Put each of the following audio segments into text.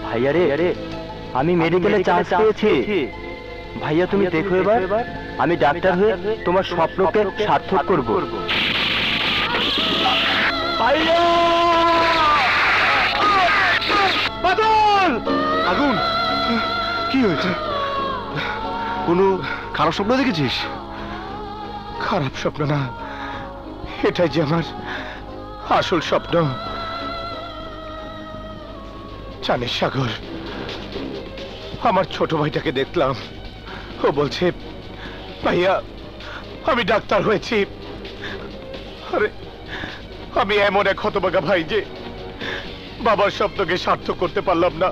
ভাইয়া রে, আমি মেডিকেলে চান্স পেয়েছি। ভাইয়া তুমি দেখো এবার, আমি ডাক্তার হয়ে তোমার স্বপ্নকে সার্থক করব। আগুন, কি হয়েছে? কোনো খারাপ স্বপ্ন দেখেছিস? খারাপ স্বপ্ন না, এটাই যে আমার আসল স্বপ্ন। জানিস সাগর, আমার ছোট ভাইটাকে দেখলাম, ও বলছে ভাইয়া আমি ডাক্তার হয়েছি। আরে আমি এমন এক হতভাগা ভাই যে বাবার স্বপ্নকে সার্থক করতে পারলাম না।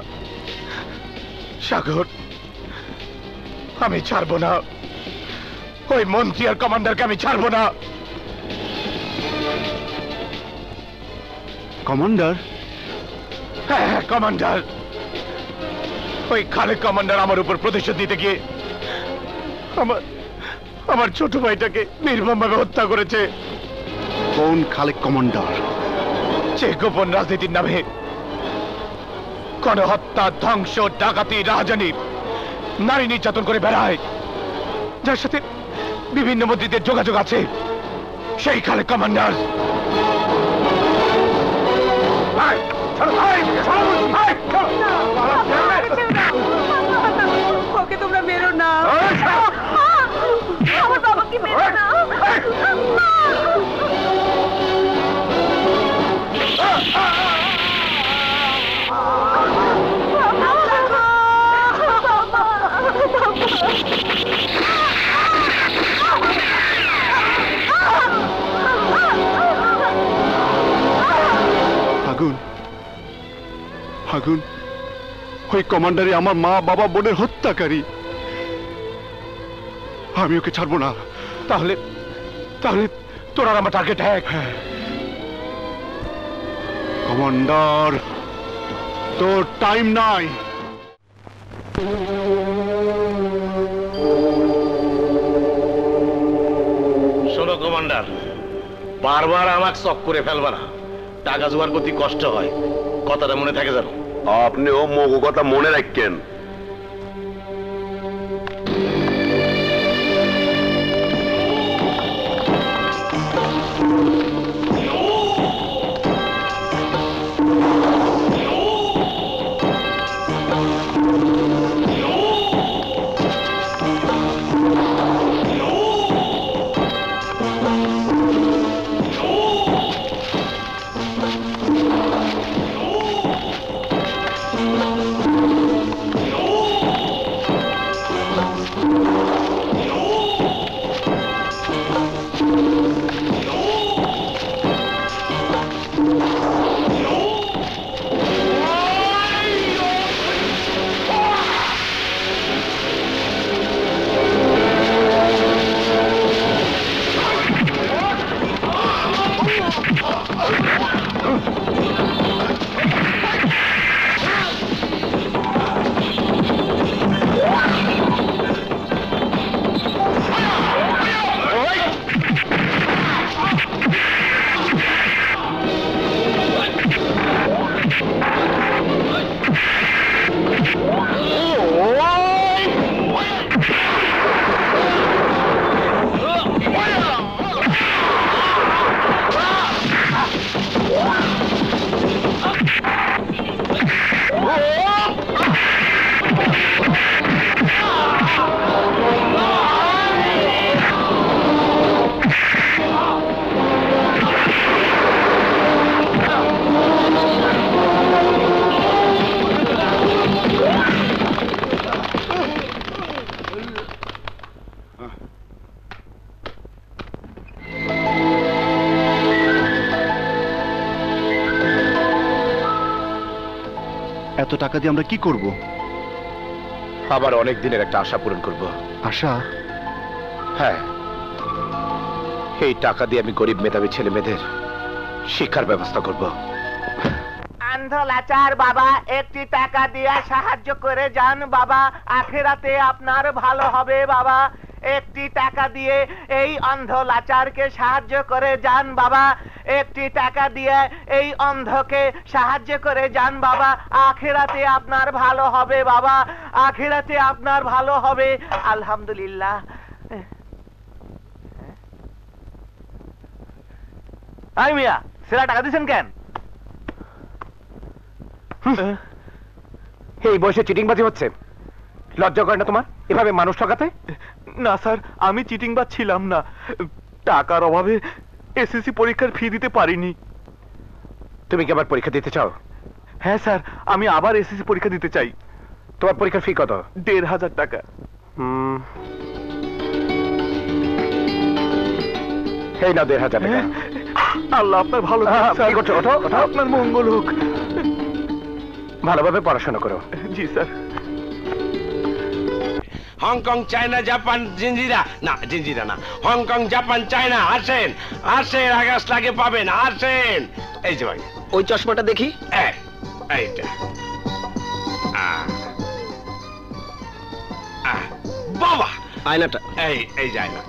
সাগর, আমি ছাড়বো না, ওই মন্ত্রী আর কমান্ডারকে আমি ছাড়বো না। কমান্ডার? হ্যাঁ কমান্ডার, ওই খালেক কমান্ডার আমার উপর প্রতিশোধ দিতে গিয়ে আমার ছোট ভাইটাকে নির্মমভাবে হত্যা করেছে। কোন খালেক কমান্ডার? যে গোপন রাজনীতির নামে গণহত্যা, ধ্বংস, ডাকাতি, রাহাজানি, নারী নির্যাতন করে বেড়ায়, যার সাথে বিভিন্ন মন্ত্রীদের যোগাযোগ আছে, সেই খালেক কমান্ডার। ওকে তোমরা মেরো না, আমার বাবাকে মেরো না। আগুন, আগুন, ওই কমান্ডারই আমার মা, বাবা, বোনের হত্যাকারী। আমি ওকে ছাড়বো না। তাহলে তাহলে তোর আর আমার টার্গেট এক। কমান্ডার, তোর টাইম নাই। শোনো কমান্ডার, বারবার আমাকে চক করে ফেলবা না, টাকা জোগাড় করতে কষ্ট হয়, কথাটা মনে থাকে জানো? আপনিও মগু কথা মনে রাখেন। এত টাকা দিয়ে আমরা কি করব? আবার অনেক দিনের একটা আশা পূরণ করব। আশা? হ্যাঁ, এই টাকা দিয়ে আমি গরিব মেধাবী ছেলে মেয়েদের শিক্ষার ব্যবস্থা করব। অন্ধ লাচার বাবা, একটি টাকা দিয়ে সাহায্য করে যান বাবা, আখিরাতে আপনার ভালো হবে বাবা। একটি টাকা দিয়ে এই অন্ধ লাচারকে সাহায্য করে যান বাবা, একটি টাকা দিয়ে এই অন্ধকে সাহায্য করে যান বাবা, আখিরাতে আপনার ভালো হবে বাবা, আখিরাতে আপনার ভালো হবে। আলহামদুলিল্লাহ। আই মিয়া, সেরা টাকা দিছেন কেন? এই বয়সে চিটিংবাজি হচ্ছে, লজ্জা করে না তোমার এভাবে মানুষ ঠকাতে? না স্যার, আমি চিটিংবাজ ছিলাম না, টাকার অভাবে এসএসসি পরীক্ষার ফি দিতে পারিনি। তুমি কি আবার পরীক্ষা দিতে চাও? হ্যাঁ স্যার, আমি আবার এসএসসি পরীক্ষা দিতে চাই। তোমার পরীক্ষার ফি কত? ১,৫০০ টাকা। এই না ১,৫০০ টাকা। আল্লাহ আপনার ভালো করুক, স্যার। কি করছো? ওঠো, ওঠো। আপনার মঙ্গল হোক। ভালোভাবে পড়াশোনা করো। জি sir. Hong Kong, China, Japan, Jinjira না, জিঞ্জিরা না, হংকং, জাপান, চায়না, আসেন আসেন, আগস্ট লাগে পাবেন, আসেন। এই যে ভাই, ওই চশমাটা দেখি। এইটা বাবা, আয়নাটা এই যায় না।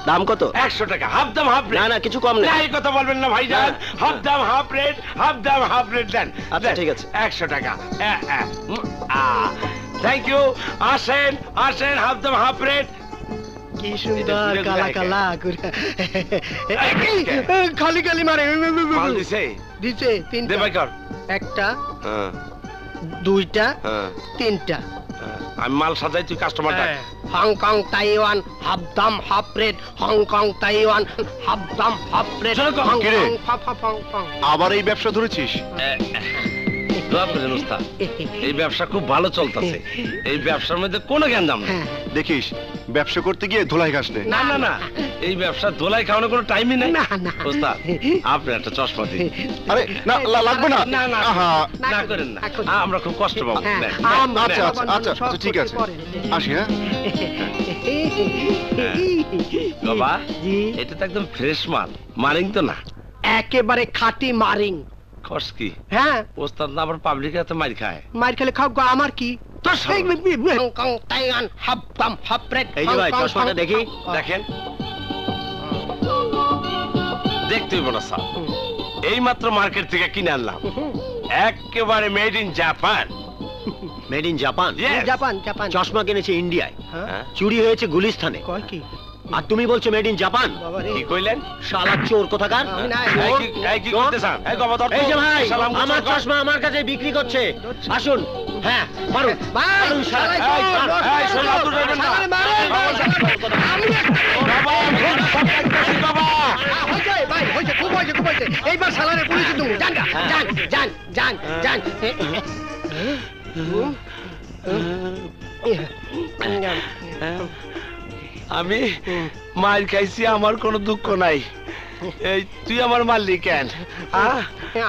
দাম কত? 100 টাকা, হাফ দাম হাফ রেট। না না, কিছু কম নেই। এই কথা বলবেন না ভাইজান, হাফ দাম হাফ রেট, হাফ দাম হাফ রেট দেন। আচ্ছা, ঠিক আছে। 100 টাকা। Thank you. আসেন আসেন, হাফ দাম হাফ রেট। কি সুন্দর কালা কালা করে খালি খালি মারে। মাল দিছে? দিছে দে তিনটা। ভাই কর। একটা, দুইটা, তিনটা। আমি মাল সাজাই, তুই কাস্টমার ডাক। হংকং, তাইওয়ান, হাফ দাম half rate. Hong Kong, Taiwan, half দাম হাফ রেট। কিরে? হংকং। আবার এই ব্যবসা ধরেছিস? দোয়া করেন ওস্তাদ, এই ব্যবসা খুব ভালো চলতেছে, এই ব্যবসার মধ্যে কোনো জ্ঞানদাম নেই। দেখিস ব্যবসা করতে গিয়ে ধোলাই খাস নে। না না না, এই ব্যবসা দোলাই খাওয়ানোর কোনো টাইমই নাই। না, না। ওস্তাদ, আপনি একটা চশমা দিন। আরে না, লাগবে না। না না, আহা, না করেন না, আমরা খুব কষ্ট পাবো। হ্যাঁ, নেন, আচ্ছা নেন। আচ্ছা আচ্ছা আচ্ছা, ঠিক আছে, আসি। হ্যাঁ, বাবা, জি। এটা তো একদম ফ্রেশ মাল, মারিং তো না? একেবারে খাঁটি মারিং। খস কি হ্যাঁ, ওস্তাদ না আবার পাবলিক এত মার খায়? মার খেলে খাও গো, আমার কি? তোর সামনে। হংকং, তাইওয়ান, হাফ দাম হাফ রেট। এই যে ভাই, চশমাটা দেখি। দেখেন, দেখতে হইব না স্যার, এই মাত্র মার্কেট থেকে কিনে আনলাম, একেবারে made in Japan. Made in Japan? Japan Japan. চশমা কিনেছে ইন্ডিয়ায়, হ্যাঁ? চুরি হয়েছে গুলিস্তানে, কয় কি? আর তুমি বলছো মেড ইন জাপান? বাবা রে। কি কইলেন? শালা চোর কোথাকার! আমি না, এই কি করতে চান? এই গবা ধর তো। এই যে ভাই, সালাম করছো আমার কর। চশমা আমার কাছে বিক্রি করছে, আসুন। হ্যাঁ, মারুন ভাই, মারুন শালা। শালাই এই, চোর, এই, শোন, আপনি যাবেন না। শালাই মারেন, ভাই, আমি বাবা, আমি সব দেখতেছি, বাবা। হয়েছে ভাই, হয়েছে, খুব হয়েছে, খুব হয়েছে। এইবার শালারে পুলিশে তুমি যান গা, যান যান যান যান। আমি মার খাইছি, আমার কোনো দুঃখ নাই। এই তুই আমার মারলি কেন?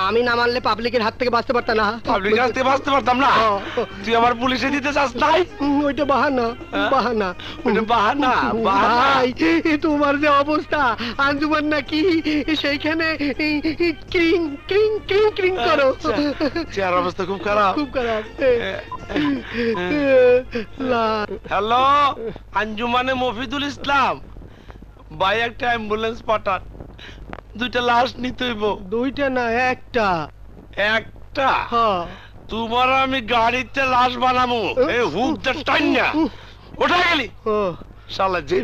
আমি না মানলে পাবলিকের হাত থেকে বাঁচতে পারতাম না। পাবলিক কাছ থেকে বাঁচতে পারতাম না? তুই আমার পুলিশে দিতে চাস নাই? ওইটা বাহানা, বাহানা। ওটা বাহানা, বাহানা। ভাই, তোমার যে অবস্থা, আঞ্জুমান নাকি সেইখানে ক্রিং ক্রিং ক্রিং ক্রিং করো। চেহারার অবস্থা খুব খারাপ। খুব খারাপ। হ্যালো, আঞ্জুমানে মফিদুল ইসলাম ভাই, একটা অ্যাম্বুলেন্স পাঠান, দুইটা লাশ নিতে হইব। দুইটা না, একটা। একটা? হ্যাঁ। তোমার আমি গাড়িতে লাশ বানাবো, এই হুক দা টাইনা ওঠা গেলি ও শালা যে